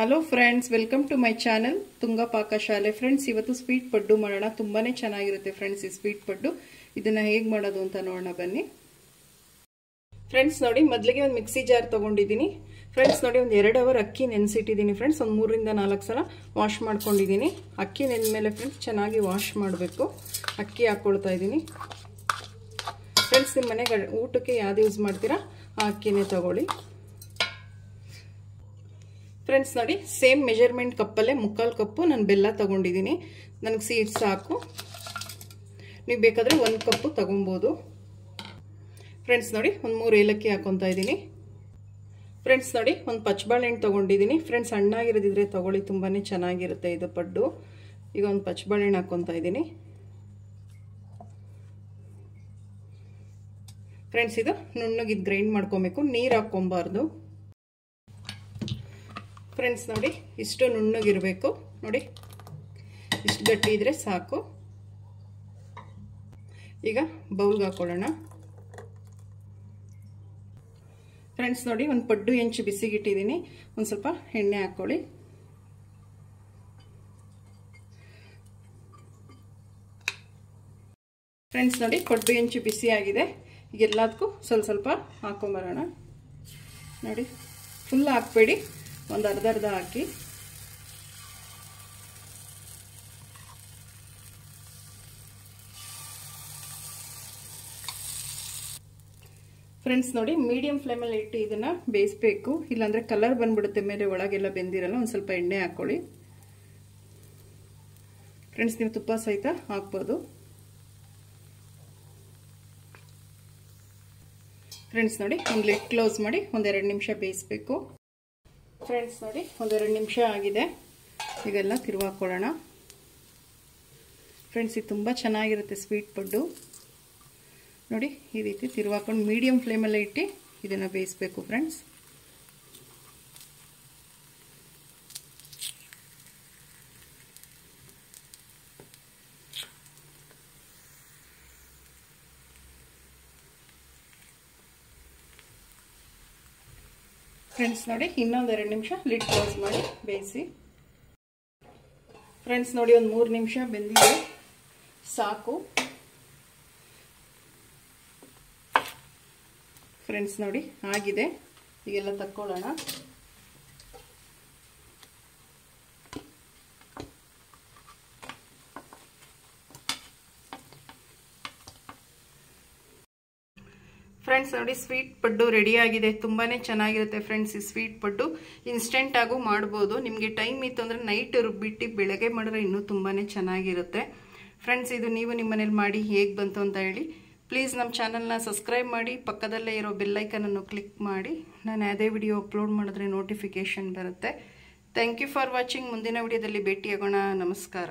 Hello friends, welcome to my channel Tunga Pakashale. Friends, ಇವತ್ತು sweet paddu ಮಾಡೋಣ. ತುಂಬಾನೇ ಚೆನ್ನಾಗಿರುತ್ತೆ ಫ್ರೆಂಡ್ಸ್ ಈ ಸ್ವೀಟ್ ಪಡ್ಡು. ಇದನ್ನ ಹೇಗೆ ಮಾಡೋದು ಅಂತ ನೋಡೋಣ ಬನ್ನಿ. ಫ್ರೆಂಡ್ಸ್ ನೋಡಿ, ಮೊದಲಿಗೆ ಒಂದು ಮಿಕ್ಸಿ ಜಾರ್ ತಗೊಂಡಿದ್ದೀನಿ. ಫ್ರೆಂಡ್ಸ್ ನೋಡಿ, ಒಂದು 2 ಅವರ್ ಅಕ್ಕಿ ನೆನೆಸಿಟ್ಟಿದ್ದೀನಿ ಫ್ರೆಂಡ್ಸ್. ಒಂದು 3 ರಿಂದ 4 ಸಲ ವಾಶ್ ಮಾಡ್ಕೊಂಡಿದ್ದೀನಿ. ಅಕ್ಕಿ ನೆನೆದ್ಮೇಲೆ ಫ್ರೆಂಡ್ಸ್ ಚೆನ್ನಾಗಿ ವಾಶ್ ಮಾಡಬೇಕು. ಅಕ್ಕಿ ಹಾಕ್ಕೊಳ್ತಾ ಇದ್ದೀನಿ. ಫ್ರೆಂಡ್ಸ್, ನಿಮ್ಮ ಮನೆಗೆ ಊಟಕ್ಕೆ ಯಾವ್ದು ಯೂಸ್ ಮಾಡ್ತೀರಾ ಆ ಅಕ್ಕಿನೇ ತಗೊಳ್ಳಿ. ಫ್ರೆಂಡ್ಸ್ ನೋಡಿ, ಸೇಮ್ ಮೆಜರ್ಮೆಂಟ್ ಕಪ್ಪಲ್ಲೇ 3/4 ಕಪ್ಪು ನಾನು ಬೆಲ್ಲ ತಗೊಂಡಿದ್ದೀನಿ. ನನಗೆ ಸ್ವೀಟ್ ಸಾಕು, ನೀವು ಬೇಕಾದರೆ 1 ಕಪ್ಪು ತಗೊಬೋದು. ಫ್ರೆಂಡ್ಸ್ ನೋಡಿ, ಒಂದು 3 ಏಲಕ್ಕಿ ಹಾಕೊತಾ ಇದ್ದೀನಿ. ಫ್ರೆಂಡ್ಸ್ ನೋಡಿ, ಒಂದು ಪಚ್ಚಬಾಳೆಹಣ್ಣು ತಗೊಂಡಿದ್ದೀನಿ. ಫ್ರೆಂಡ್ಸ್, ಹಣ್ಣಾಗಿರೋದಿದ್ರೆ ತಗೊಳ್ಳಿ, ತುಂಬಾ ಚೆನ್ನಾಗಿರುತ್ತೆ ಇದು ಪಡ್ಡು. ಈಗ ಒಂದು ಪಚ್ಚಬಾಳೆಹಣ್ಣು ಹಾಕೊತಾ ಇದ್ದೀನಿ. ಫ್ರೆಂಡ್ಸ್, ಇದು ನುಣ್ಣಗೆ ಗ್ರೈಂಡ್ ಮಾಡ್ಕೊಬೇಕು, ನೀರು ಹಾಕ್ಕೊಬಾರ್ದು. ಫ್ರೆಂಡ್ಸ್ ನೋಡಿ, ಇಷ್ಟು ನುಣ್ಣಗಿರಬೇಕು ನೋಡಿ, ಇಷ್ಟು ಗಟ್ಟಿ ಇದ್ರೆ ಸಾಕು. ಈಗ ಬೌಲ್ಗೆ ಹಾಕೊಳ್ಳೋಣ. ಫ್ರೆಂಡ್ಸ್ ನೋಡಿ, ಒಂದು ಪಡ್ಡು ಹೆಂಚು ಬಿಸಿಗಿಟ್ಟಿದ್ದೀನಿ. ಒಂದು ಸ್ವಲ್ಪ ಎಣ್ಣೆ ಹಾಕೊಳ್ಳಿ. ಫ್ರೆಂಡ್ಸ್ ನೋಡಿ, ಪಡ್ಡು ಹೆಂಚು ಬಿಸಿ ಆಗಿದೆ. ಈಗ ಎಲ್ಲದಕ್ಕೂ ಸ್ವಲ್ಪ ಸ್ವಲ್ಪ ಹಾಕೊಂಬರೋಣ. ನೋಡಿ, ಫುಲ್ ಹಾಕ್ಬೇಡಿ, ಒಂದು ಅರ್ಧ ಹಾಕಿ. ಫ್ರೆಂಡ್ಸ್ ನೋಡಿ, ಮೀಡಿಯಂ ಫ್ಲೇಮಲ್ಲಿ ಇಟ್ಟು ಇದನ್ನ ಬೇಯಿಸಬೇಕು, ಇಲ್ಲಾಂದ್ರೆ ಕಲರ್ ಬಂದ್ಬಿಡುತ್ತೆ ಮೇಲೆ, ಒಳಗೆಲ್ಲ ಬೆಂದಿರಲ್ಲ. ಒಂದು ಸ್ವಲ್ಪ ಎಣ್ಣೆ ಹಾಕೊಳ್ಳಿ. ಫ್ರೆಂಡ್ಸ್, ನೀವು ತುಪ್ಪ ಸಹಿತ ಹಾಕ್ಬೋದು. ಫ್ರೆಂಡ್ಸ್ ನೋಡಿ, ಒಂದು ಲಿಡ್ ಕ್ಲೋಸ್ ಮಾಡಿ ಒಂದು 2 ನಿಮಿಷ ಬೇಯಿಸಬೇಕು. ಫ್ರೆಂಡ್ಸ್ ನೋಡಿ, ಒಂದು 2 ನಿಮಿಷ ಆಗಿದೆ. ಈಗೆಲ್ಲ ತಿರುವಾಕೊಳ್ಳೋಣ. ಫ್ರೆಂಡ್ಸ್, ಇದು ತುಂಬ ಚೆನ್ನಾಗಿರುತ್ತೆ ಸ್ವೀಟ್ ಪಡ್ಡು. ನೋಡಿ, ಈ ರೀತಿ ತಿರುವಾಕೊಂಡು ಮೀಡಿಯಂ ಫ್ಲೇಮಲ್ಲೇ ಇಟ್ಟು ಇದನ್ನು ಬೇಯಿಸಬೇಕು ಫ್ರೆಂಡ್ಸ್. ಫ್ರೆಂಡ್ಸ್ ನೋಡಿ, ಇನ್ನೊಂದು 2 ನಿಮಿಷ ಲಿಡ್ ಕ್ಲೋಸ್ ಮಾಡಿ ಬೇಯಿಸಿ. ಫ್ರೆಂಡ್ಸ್ ನೋಡಿ, ಒಂದು 3 ನಿಮಿಷ ಬೆಂದಿದೆ, ಸಾಕು. ಫ್ರೆಂಡ್ಸ್ ನೋಡಿ, ಆಗಿದೆ. ಈಗೆಲ್ಲ ತಕ್ಕೊಳ್ಳೋಣ. ಫ್ರೆಂಡ್ಸ್ ನೋಡಿ, ಸ್ವೀಟ್ ಪಡ್ಡು ರೆಡಿ ಆಗಿದೆ. ತುಂಬಾನೇ ಚೆನ್ನಾಗಿರುತ್ತೆ ಫ್ರೆಂಡ್ಸ್ ಈ ಸ್ವೀಟ್ ಪಡ್ಡು. ಇನ್ಸ್ಟೆಂಟ್ ಆಗು ಮಾಡ್ಬೋದು. ನಿಮಗೆ ಟೈಮ್ ಇತ್ತು ಅಂದ್ರೆ ನೈಟ್ ರುಬ್ಬಿಟ್ಟು ಬೆಳಗ್ಗೆ ಮಾಡಿದ್ರೆ ಇನ್ನೂ ತುಂಬಾನೇ ಚೆನ್ನಾಗಿರುತ್ತೆ ಫ್ರೆಂಡ್ಸ್. ಇದು ನೀವು ನಿಮ್ಮ ಮನೇಲಿ ಮಾಡಿ ಹೇಗೆ ಬಂತು ಅಂತ ಹೇಳಿ. ಪ್ಲೀಸ್ ನಮ್ಮ ಚಾನಲ್ನ ಸಬ್ಸ್ಕ್ರೈಬ್ ಮಾಡಿ, ಪಕ್ಕದಲ್ಲೇ ಇರೋ ಬೆಲ್ ಐಕನ್ ಅನ್ನು ಕ್ಲಿಕ್ ಮಾಡಿ. ನಾನು ಯಾವುದೇ ವಿಡಿಯೋ ಅಪ್ಲೋಡ್ ಮಾಡಿದ್ರೆ ನೋಟಿಫಿಕೇಶನ್ ಬರುತ್ತೆ. Thank you for watching. ಮುಂದಿನ ವಿಡಿಯೋದಲ್ಲಿ ಭೇಟಿಯಾಗೋಣ. ನಮಸ್ಕಾರ.